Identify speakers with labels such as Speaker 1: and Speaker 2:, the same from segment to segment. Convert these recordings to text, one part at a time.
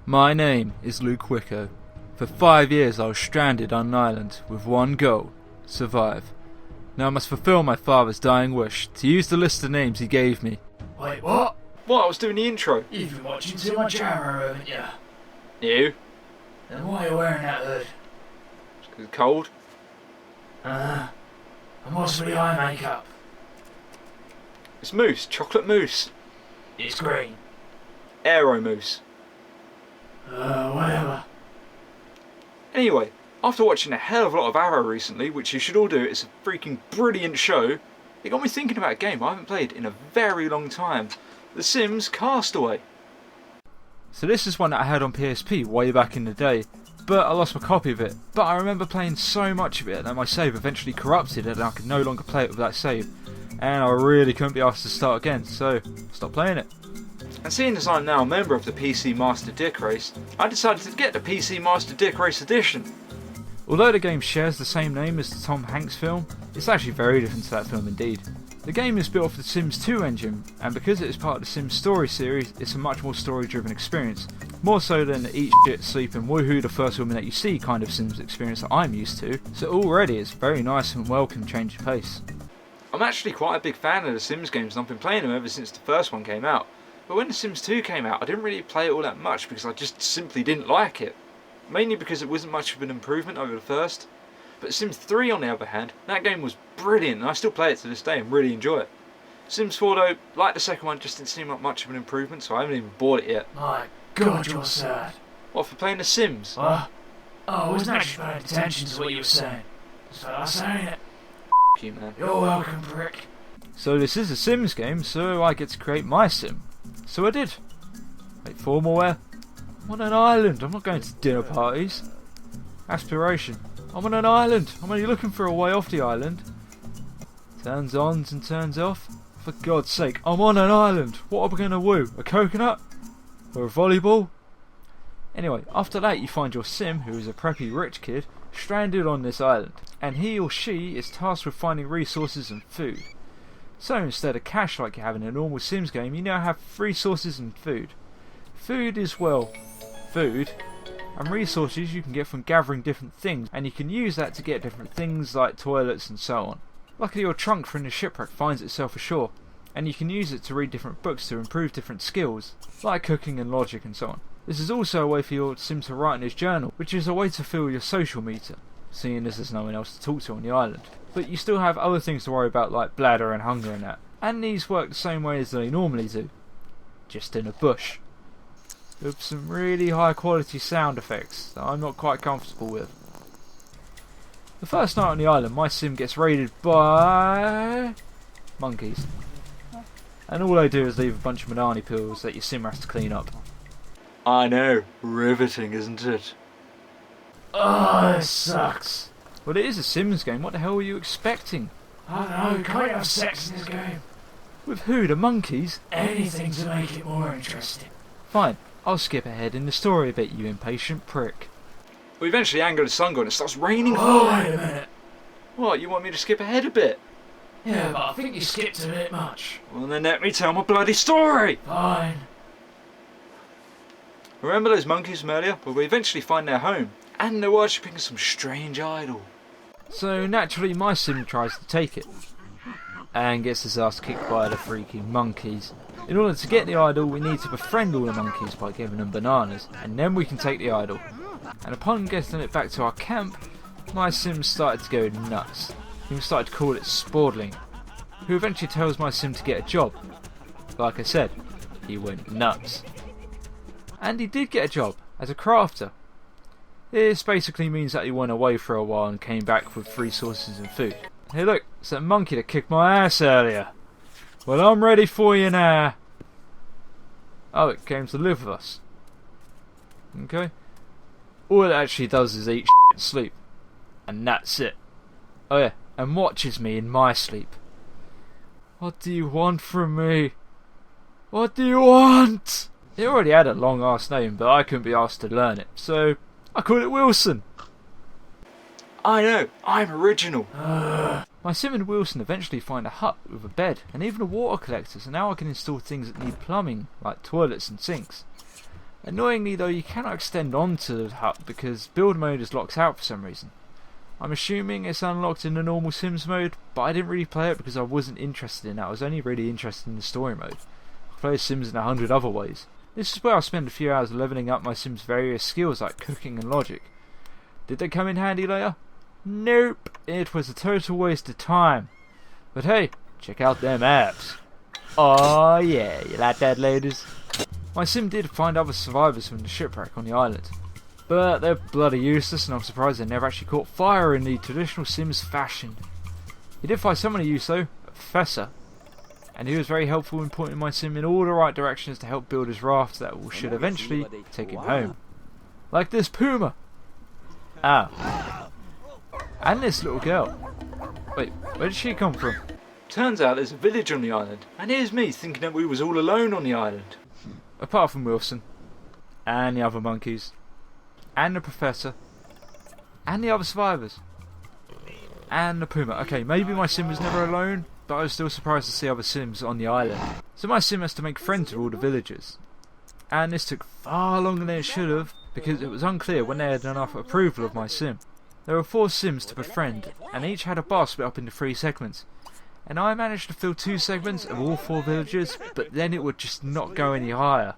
Speaker 1: My name is Lukewicko. For 5 years I was stranded on an island with one goal: survive. Now I must fulfill my father's dying wish to use the list of names he gave me.
Speaker 2: Wait, what?
Speaker 1: What? I was doing the intro.
Speaker 2: You've been watching too much Arrow, haven't you?
Speaker 1: You?
Speaker 2: Then why are you wearing that hood?
Speaker 1: It's cold.
Speaker 2: And what's with the eye makeup?
Speaker 1: It's mousse, chocolate mousse.
Speaker 2: It's green.
Speaker 1: Aero mousse.
Speaker 2: Whatever.
Speaker 1: Anyway, after watching a hell of a lot of Arrow recently, which you should all do, it's a freaking brilliant show, it got me thinking about a game I haven't played in a very long time. The Sims Castaway. So this is one that I had on PSP way back in the day, but I lost my copy of it. But I remember playing so much of it that my save eventually corrupted and I could no longer play it with that save. And I really couldn't be asked to start again, so stopped playing it. And seeing as I'm now a member of the PC Master Dick Race, I decided to get the PC Master Dick Race Edition. Although the game shares the same name as the Tom Hanks film, it's actually very different to that film indeed. The game is built off the Sims 2 engine, and because it is part of the Sims story series, it's a much more story-driven experience. More so than the eat shit, sleep and woohoo the first woman that you see kind of Sims experience that I'm used to, so already it's very nice and welcome change of pace. I'm actually quite a big fan of the Sims games and I've been playing them ever since the first one came out. But when the Sims 2 came out, I didn't really play it all that much because I just simply didn't like it. Mainly because it wasn't much of an improvement over the first. But Sims 3 on the other hand, that game was brilliant and I still play it to this day and really enjoy it. Sims 4 though, like the second one, just didn't seem like much of an improvement, so I haven't even bought it yet.
Speaker 2: My God, you're sad.
Speaker 1: What, for playing the Sims?
Speaker 2: What? Oh, I wasn't actually paying attention to what you were saying. Just felt like saying it.
Speaker 1: F you, man.
Speaker 2: You're welcome, prick.
Speaker 1: So this is a Sims game, so I get to create my Sim. So I did. Wait, formalwear? I'm on an island, I'm not going to dinner parties. Aspiration. I'm on an island, I'm only looking for a way off the island. Turns on and turns off. For God's sake, I'm on an island. What am I going to woo? A coconut? Or a volleyball? Anyway, after that you find your Sim, who is a preppy rich kid, stranded on this island. And he or she is tasked with finding resources and food. So instead of cash like you have in a normal Sims game, you now have resources and food. Food is, well, food. And resources you can get from gathering different things, and you can use that to get different things like toilets and so on. Luckily your trunk from the shipwreck finds itself ashore, and you can use it to read different books to improve different skills, like cooking and logic and so on. This is also a way for your Sim to write in his journal, which is a way to fill your social meter, seeing as there's no one else to talk to on the island. But you still have other things to worry about like bladder and hunger and that, and these work the same way as they normally do, just in a bush. With some really high quality sound effects that I'm not quite comfortable with. The first night on the island, my Sim gets raided by monkeys. And all they do is leave a bunch of banana peels that your Sim has to clean up. I know, riveting, isn't it?
Speaker 2: Oh, this sucks.
Speaker 1: Well, it is a Sims game, what the hell were you expecting?
Speaker 2: I don't know, can't you have sex in this game?
Speaker 1: With who, the monkeys?
Speaker 2: Anything to make it more interesting.
Speaker 1: Fine, I'll skip ahead in the story a bit, you impatient prick. We eventually angle the sun god and it starts raining.
Speaker 2: Oh, wait a minute.
Speaker 1: What, you want me to skip ahead a bit?
Speaker 2: Yeah, but I think you skipped a bit much.
Speaker 1: Well then let me tell my bloody story!
Speaker 2: Fine.
Speaker 1: Remember those monkeys from earlier? Well, we eventually find their home, and they're worshipping some strange idol. So naturally my Sim tries to take it, and gets his ass kicked by the freaking monkeys. In order to get the idol, we need to befriend all the monkeys by giving them bananas, and then we can take the idol. And upon getting it back to our camp, my Sim started to go nuts. He started to call it Spordling, who eventually tells my Sim to get a job. Like I said, he went nuts. And he did get a job, as a crafter. This basically means that he went away for a while and came back with resources and food. Hey look, it's that monkey that kicked my ass earlier. Well, I'm ready for you now. Oh, it came to live with us. Okay. All it actually does is eat shit and sleep. And that's it. Oh yeah, and watches me in my sleep. What do you want from me? What do you want? It already had a long ass name, but I couldn't be asked to learn it, so I called it Wilson. I know, I'm original. My Sim and Wilson eventually find a hut with a bed and even a water collector, so now I can install things that need plumbing, like toilets and sinks. Annoyingly though, you cannot extend onto the hut because build mode is locked out for some reason. I'm assuming it's unlocked in the normal Sims mode, but I didn't really play it because I wasn't interested in that. I was only really interested in the story mode. I play Sims in 100 other ways. This is where I spend a few hours leveling up my Sims' various skills like cooking and logic. Did they come in handy later? Nope, it was a total waste of time. But hey, check out them apps. Oh yeah, you like that, ladies? My Sim did find other survivors from the shipwreck on the island, but they're bloody useless and I'm surprised they never actually caught fire in the traditional Sims fashion. He did find someone of use though, a professor, and he was very helpful in pointing my Sim in all the right directions to help build his raft that should eventually take him home. Like this puma! Ah. And this little girl. Wait, where did she come from? Turns out there's a village on the island, and here's me thinking that we was all alone on the island. Apart from Wilson, and the other monkeys, and the professor, and the other survivors, and the puma. Okay, maybe my Sim was never alone, but I was still surprised to see other Sims on the island. So my Sim has to make friends with all the villagers. And this took far longer than it should have, because it was unclear when they had enough approval of my Sim. There were 4 Sims to befriend, and each had a bar split up into 3 segments. And I managed to fill 2 segments of all 4 villagers, but then it would just not go any higher.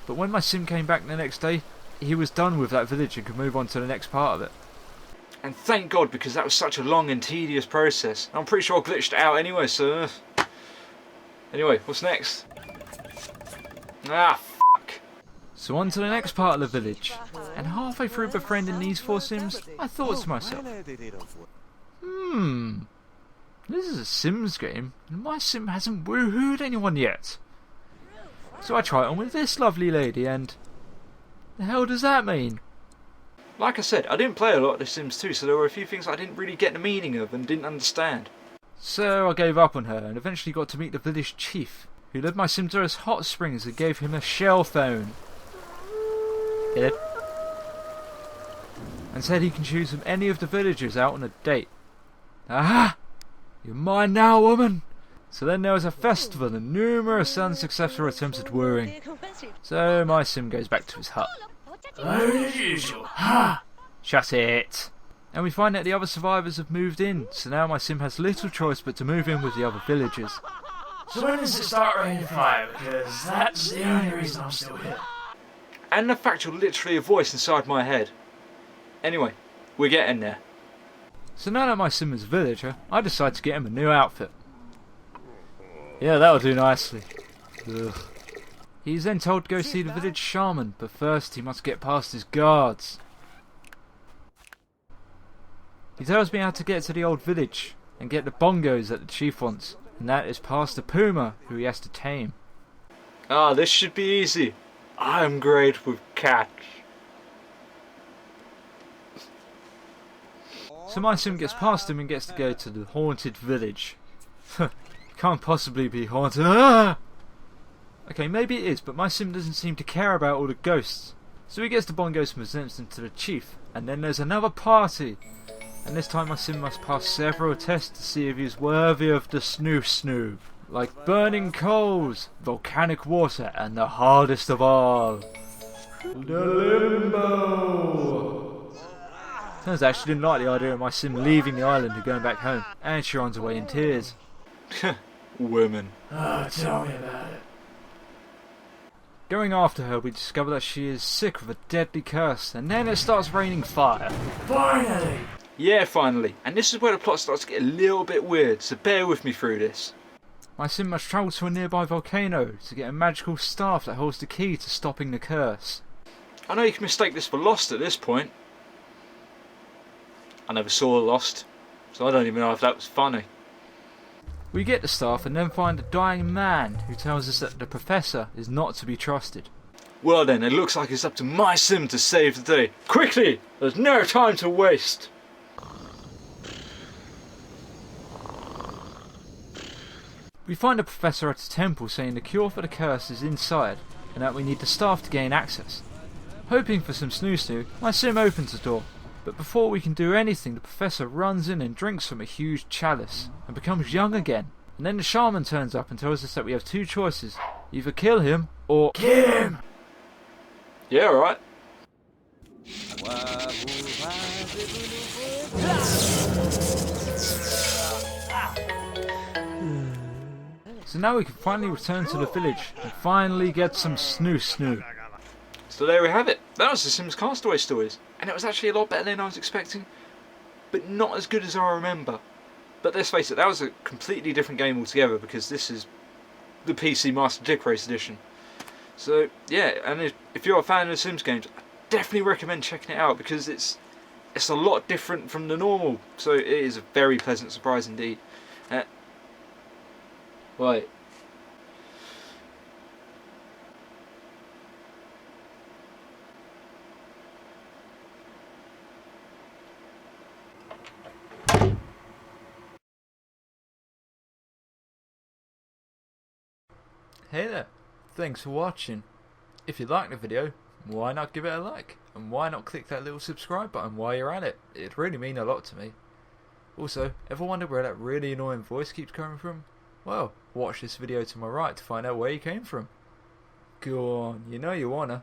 Speaker 1: But when my Sim came back the next day, he was done with that village and could move on to the next part of it. And thank God, because that was such a long and tedious process. I'm pretty sure I glitched it out anyway, so... Anyway, what's next? Ah, fuck. So on to the next part of the village. And halfway through befriending these 4 Sims, I thought to myself, this is a Sims game, and my Sim hasn't woohooed anyone yet. So I try it on with this lovely lady, and... the hell does that mean? Like I said, I didn't play a lot of The Sims 2, so there were a few things I didn't really get the meaning of and didn't understand. So I gave up on her, and eventually got to meet the village chief, who led my Sim to his hot springs and gave him a shell phone. Get it? And said he can choose from any of the villagers out on a date. Aha! You're mine now, woman! So then there was a festival and numerous unsuccessful attempts at wooing. So my Sim goes back to his hut.
Speaker 2: Alone as usual. Ha!
Speaker 1: Shut it! And we find that the other survivors have moved in, so now my Sim has little choice but to move in with the other villagers.
Speaker 2: So when does it start raining fire? Because that's the only reason I'm still here.
Speaker 1: And the fact you're literally a voice inside my head. Anyway, we're getting there. So now that my Sim is a villager, I decide to get him a new outfit. Yeah, that'll do nicely. Ugh. He's then told to go see the village shaman, but first he must get past his guards. He tells me how to get to the old village and get the bongos that the chief wants, and that is past the puma who he has to tame. Ah, this should be easy. I'm great with cats. So my Sim gets past him and gets to go to the haunted village. Can't possibly be haunted. Ah! Okay, maybe it is, but my Sim doesn't seem to care about all the ghosts. So he gets the bongos and presents them to the chief, and then there's another party. And this time my Sim must pass several tests to see if he's worthy of the snoo, like burning coals, volcanic water, and the hardest of all, the limbo. Turns out she didn't like the idea of my Sim leaving the island and going back home, and she runs away in tears. Women.
Speaker 2: Oh, tell me about it.
Speaker 1: Going after her, we discover that she is sick with a deadly curse, and then it starts raining fire.
Speaker 2: Finally!
Speaker 1: Yeah, finally. And this is where the plot starts to get a little bit weird, so bear with me through this. My Sim must travel to a nearby volcano to get a magical staff that holds the key to stopping the curse. I know you can mistake this for Lost at this point. I never saw Lost, so I don't even know if that was funny. We get the staff and then find a dying man who tells us that the professor is not to be trusted. Well then, it looks like it's up to my Sim to save the day. Quickly! There's no time to waste! We find a professor at a temple saying the cure for the curse is inside and that we need the staff to gain access. Hoping for some snoo, my Sim opens the door. But before we can do anything, the professor runs in and drinks from a huge chalice and becomes young again. And then the shaman turns up and tells us that we have 2 choices. Either kill him or...
Speaker 2: Get him!
Speaker 1: Yeah, alright. So now we can finally return to the village and finally get some snoo. So there we have it. That was the Sims Castaway stories, and it was actually a lot better than I was expecting, but not as good as I remember. But let's face it, that was a completely different game altogether, because this is the PC Master Dick Race edition. So yeah, and if you're a fan of the Sims games, I definitely recommend checking it out, because it's a lot different from the normal. So it is a very pleasant surprise indeed. Right. Hey there, thanks for watching. If you liked the video, why not give it a like? And why not click that little subscribe button while you're at it? It'd really mean a lot to me. Also, ever wonder where that really annoying voice keeps coming from? Well, watch this video to my right to find out where he came from. Go on, you know you wanna.